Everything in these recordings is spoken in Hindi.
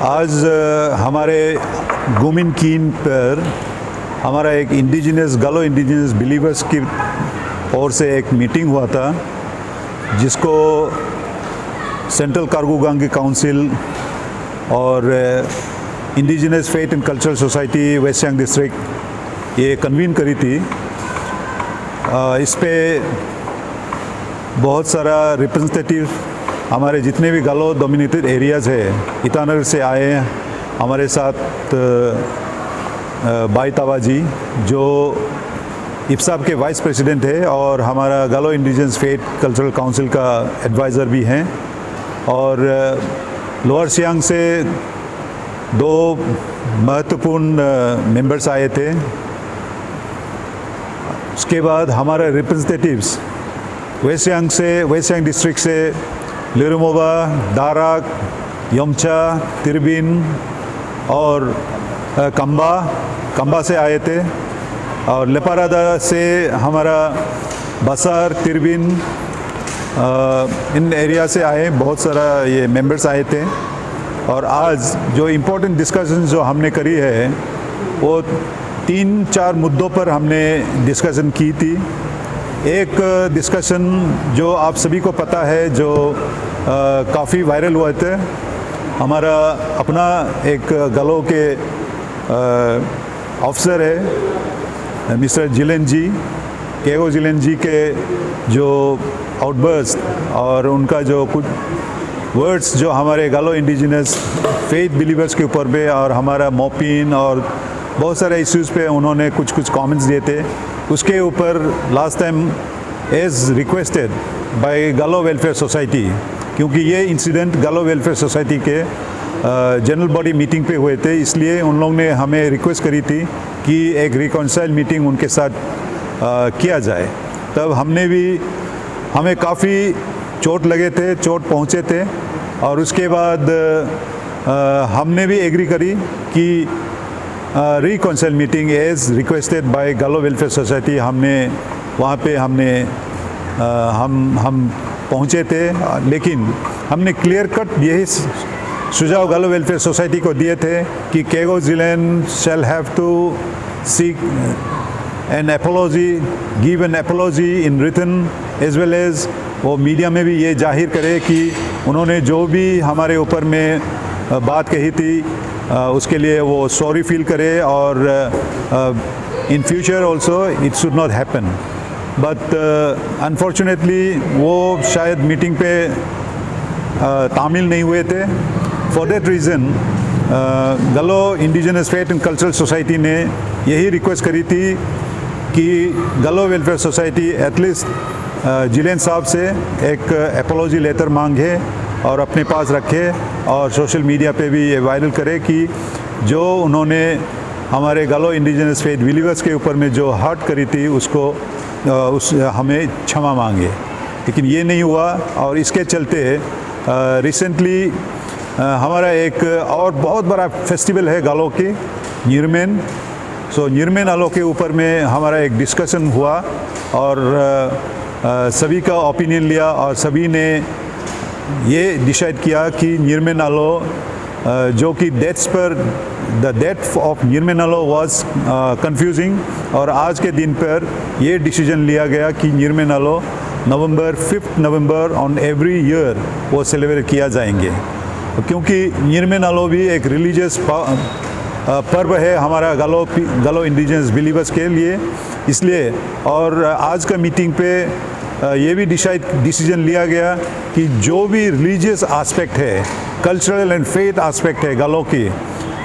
आज हमारे गुमिन कीन पर हमारा एक गलो इंडिजिनस बिलीवर्स की ओर से एक मीटिंग हुआ था, जिसको सेंट्रल कार्गो गांगी काउंसिल और Indigenous Faith and Cultural Society West Siang District ये कन्वीन करी थी। इस पे बहुत सारा रिप्रेजेंटेटिव हमारे जितने भी गालो डोमिनेटेड एरियाज़ है ईटानगर से आए हैं। हमारे साथ बाई तावा जी जो इप्साब के वाइस प्रेसिडेंट है और हमारा गालो इंडिजिनस फेथ कल्चरल काउंसिल का एडवाइज़र भी हैं, और लोअर सियांग से दो महत्वपूर्ण मेंबर्स आए थे। उसके बाद हमारे रिप्रेजेंटेटिव्स वेस्ट सियांग डिस्ट्रिक्ट से लिरुमोबा, दाराक, यमचा, तिरबिन और कंबा से आए थे, और लेपारादा से हमारा बसार, तिरबिन इन एरिया से आए बहुत सारा ये मेंबर्स आए थे। और आज जो इम्पोर्टेंट डिस्कशन जो हमने करी है वो 3-4 मुद्दों पर हमने डिस्कशन की थी। एक डिस्कशन जो आप सभी को पता है, जो काफ़ी वायरल हुआ था, हमारा अपना एक गालो के ऑफिसर है मिस्टर जिलेन जी, केगो जिलेन जी के जो आउटबर्स्ट और उनका जो कुछ वर्ड्स जो हमारे गालो इंडिजिनस फेथ बिलीवर्स के ऊपर पे और हमारा मोपिन और बहुत सारे इश्यूज़ पे उन्होंने कुछ कमेंट्स दिए थे। उसके ऊपर last time as requested by Galo Welfare Society, क्योंकि ये इंसिडेंट गालो वेलफेयर सोसाइटी के जनरल बॉडी मीटिंग पे हुए थे, इसलिए उन लोगों ने हमें रिक्वेस्ट करी थी कि एक रिकॉन्साइल मीटिंग उनके साथ किया जाए। तब हमें काफ़ी चोट लगे थे, चोट पहुँचे थे, और उसके बाद हमने भी एग्री करी कि reconcile meeting as requested by Galo Welfare Society हम पहुँचे थे। लेकिन हमने क्लियर कट यही सुझाव गालो वेलफेयर सोसाइटी को दिए थे कि केगो जिलेन shall have to seek an apology, give an apology in written as well as वो मीडिया में भी ये जाहिर करे कि उन्होंने जो भी हमारे ऊपर में बात कही थी उसके लिए वो सॉरी फील करे, और in future also it should not happen. But unfortunately वो शायद मीटिंग पे तामिल नहीं हुए थे। फॉर दैट रीज़न गालो indigenous Faith and Cultural society ने यही रिक्वेस्ट करी थी कि गालो वेलफेयर सोसाइटी एटलीस्ट जिलेन साहब से एक एपोलॉजी लेटर मांगे और अपने पास रखे, और सोशल मीडिया पे भी ये वायरल करे कि जो उन्होंने हमारे गालो इंडिजिनस फेथ बिलीवर्स के ऊपर में जो हर्ट करी थी उसको हमें क्षमा मांगे। लेकिन ये नहीं हुआ, और इसके चलते रिसेंटली हमारा एक और बहुत बड़ा फेस्टिवल है गालो की, न्यिरमेन। सो न्यिरमेन आलो के ऊपर में हमारा एक डिस्कशन हुआ, और सभी का ओपिनियन लिया, और सभी ने ये डिसाइड किया कि न्यिरमेन आलो जो कि डेट्स पर द डेट ऑफ न्यिरमेन आलो वाज कंफ्यूजिंग, और आज के दिन पर ये डिसीजन लिया गया कि न्यिरमेन आलो 5 नवंबर ऑन एवरी ईयर वो सेलिब्रेट किया जाएंगे, क्योंकि न्यिरमेन आलो भी एक रिलीजियस पर्व है हमारा गालो इंडिजिनस बिलीवर्स के लिए, इसलिए। और आज का मीटिंग पे ये भी डिसीजन लिया गया कि जो भी रिलीजियस आस्पेक्ट है, कल्चरल एंड फेथ आस्पेक्ट है गालो की,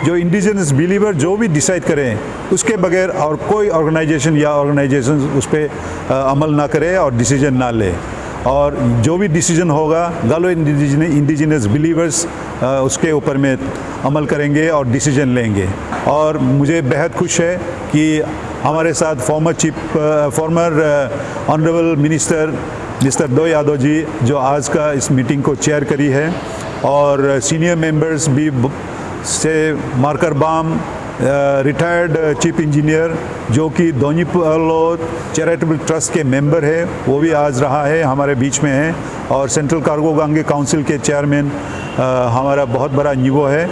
जो इंडिजिनस बिलीवर जो भी डिसाइड करें उसके बगैर और कोई ऑर्गेनाइजेशन उस पर अमल ना करे और डिसीजन ना ले, और जो भी डिसीजन होगा गालो इंडिजिनस बिलीवर्स उसके ऊपर में अमल करेंगे और डिसीजन लेंगे। और मुझे बेहद खुश है कि हमारे साथ फॉर्मर ऑनरेबल मिनिस्टर मिस्टर दो यादव जी जो आज का इस मीटिंग को चेयर करी है, और सीनियर मेंबर्स भी से Markar Bam retired chief engineer जो कि दोनीपोलो चैरिटेबल ट्रस्ट के मेंबर है, वो भी आज रहा है हमारे बीच में है। और सेंट्रल कार्गो गांगे काउंसिल के चेयरमैन हमारा बहुत बड़ा न्यूवो है।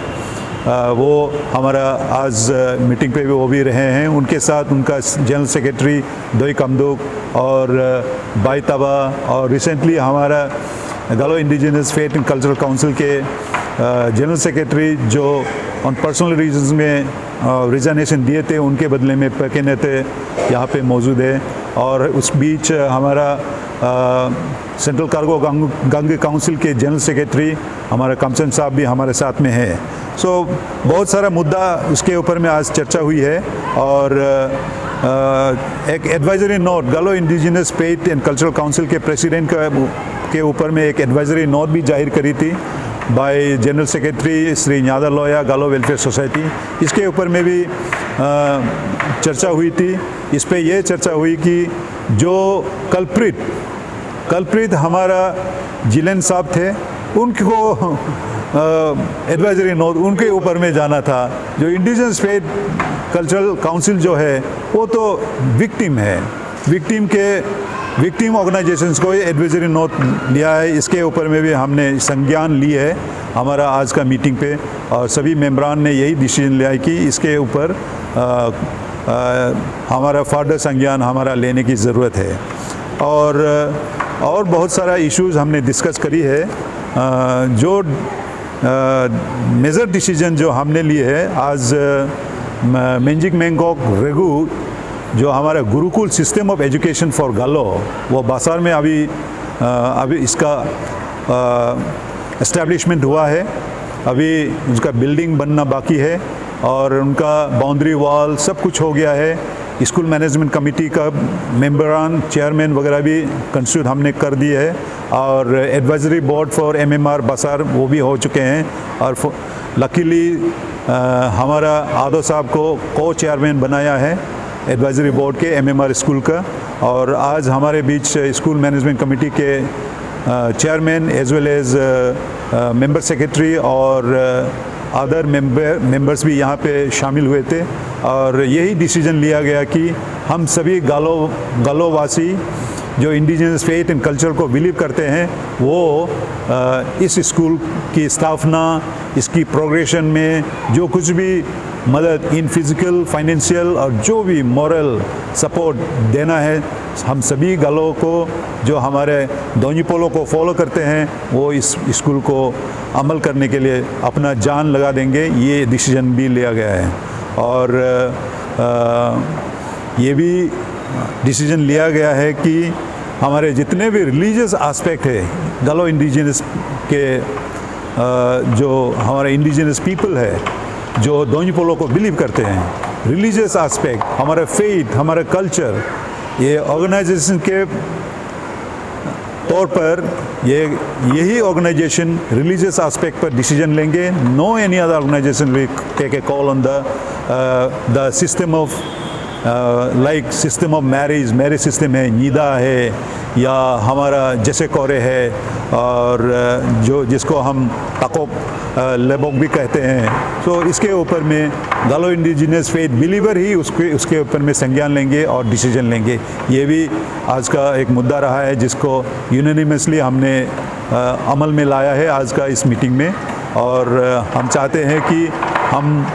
वो हमारा आज मीटिंग पे भी वो भी रहे हैं। उनके साथ उनका जनरल सेक्रेटरी दोई कमदुक और बाई तबा, और रिसेंटली हमारा गालो indigenous Faith and cultural council के जनरल सेक्रेटरी जो ऑन पर्सनल रीजंस में रिजाइनेशन दिए थे, उनके बदले में पकेने थे यहाँ पे मौजूद है। और उस बीच हमारा सेंट्रल कार्गो गंग काउंसिल के जनरल सेक्रेटरी हमारा कमचंद साहब भी हमारे साथ में है। सो बहुत सारा मुद्दा उसके ऊपर में आज चर्चा हुई है। और एक एडवाइजरी नोट गालो indigenous Faith and cultural council के प्रेसिडेंट के ऊपर में एक एडवाइजरी नोट भी जाहिर करी थी बाय जनरल सेक्रेटरी श्री न्यादा लोया गालो वेलफेयर सोसाइटी। इसके ऊपर में भी चर्चा हुई थी। इस पे ये चर्चा हुई कि जो कल्प्रिट हमारा जिलेन साहब थे, उनको एडवाइजरी नोट उनके ऊपर में जाना था। जो इंडिजिनस फेथ कल्चरल काउंसिल जो है वो तो विक्टिम है, विक्टिम ऑर्गेनाइजेशंस को एडवाइजरी नोट लिया है। इसके ऊपर में भी हमने संज्ञान ली है हमारा आज का मीटिंग पे, और सभी मेंबरान ने यही डिसीजन लिया है कि इसके ऊपर हमारा फर्दर संज्ञान हमारा लेने की ज़रूरत है। और बहुत सारा इश्यूज़ हमने डिस्कस करी है। जो मेजर डिसीजन जो हमने लिए है आज मेंजिक मेंगोक रेगू जो हमारा Gurukul system of education for गालो, वो बासार में अभी इसका एस्टेब्लिशमेंट हुआ है। अभी उसका बिल्डिंग बनना बाकी है और उनका बाउंड्री वॉल सब कुछ हो गया है। स्कूल मैनेजमेंट कमेटी का मेंबरान चेयरमैन वगैरह भी कंस्टिट्यूट हमने कर दिए है, और एडवाइजरी बोर्ड फॉर एमएमआर बासार वो भी हो चुके हैं। और लकीली हमारा आदो साहब को चेयरमैन बनाया है एडवाइजरी बोर्ड के एमएमआर स्कूल का। और आज हमारे बीच स्कूल मैनेजमेंट कमेटी के chairman as well as member secretary और अदर मेंबर्स भी यहाँ पे शामिल हुए थे। और यही डिसीजन लिया गया कि हम सभी गालोवासी जो इंडिजिनस फेथ एंड कल्चर को बिलीव करते हैं, वो इस स्कूल की स्थापना, इसकी प्रोग्रेशन में जो कुछ भी मदद इन फिज़िकल, फाइनेंशियल और जो भी मॉरल सपोर्ट देना है, हम सभी गालों को जो हमारे दोन्यी को फॉलो करते हैं, वो इस स्कूल को अमल करने के लिए अपना जान लगा देंगे। ये डिसीजन भी लिया गया है। और ये भी डिसीजन लिया गया है कि हमारे जितने भी रिलीजियस एस्पेक्ट है गालो इंडिजिनस के, जो हमारे इंडिजिनस पीपल है जो दोन्यी को बिलीव करते हैं, रिलीजियस एस्पेक्ट, हमारा फेथ, हमारा कल्चर, ये ऑर्गेनाइजेशन के तौर पर यही ऑर्गेनाइजेशन रिलीजियस एस्पेक्ट पर डिसीजन लेंगे। No any other organisation will take a call on the system of like system of marriage system है, नीदा है, या हमारा जैसे कोरे है, और जो जिसको हम ताकोप लेबोक भी कहते हैं। तो इसके ऊपर में गालो इंडिजिनस फेथ बिलीवर ही उसके ऊपर में संज्ञान लेंगे और डिसीजन लेंगे। ये भी आज का एक मुद्दा रहा है जिसको यूनानिमसली हमने अमल में लाया है आज का इस मीटिंग में। और हम चाहते हैं कि हम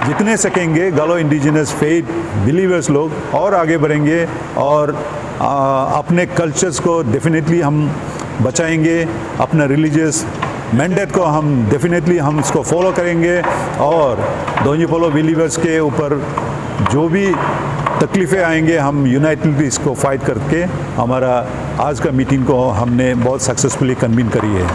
जितने सकेंगे गालो इंडिजिनस फेथ बिलीवर्स लोग और आगे बढ़ेंगे और अपने कल्चर्स को डेफिनेटली हम बचाएंगे, अपना रिलीजियस मैंडेट को हम डेफिनेटली हम इसको फॉलो करेंगे, और दोन्यी बिलीवर्स के ऊपर जो भी तकलीफ़ें आएंगे हम यूनाइटेडली इसको फाइट करके हमारा आज का मीटिंग को हमने बहुत सक्सेसफुली कन्वीन करी है।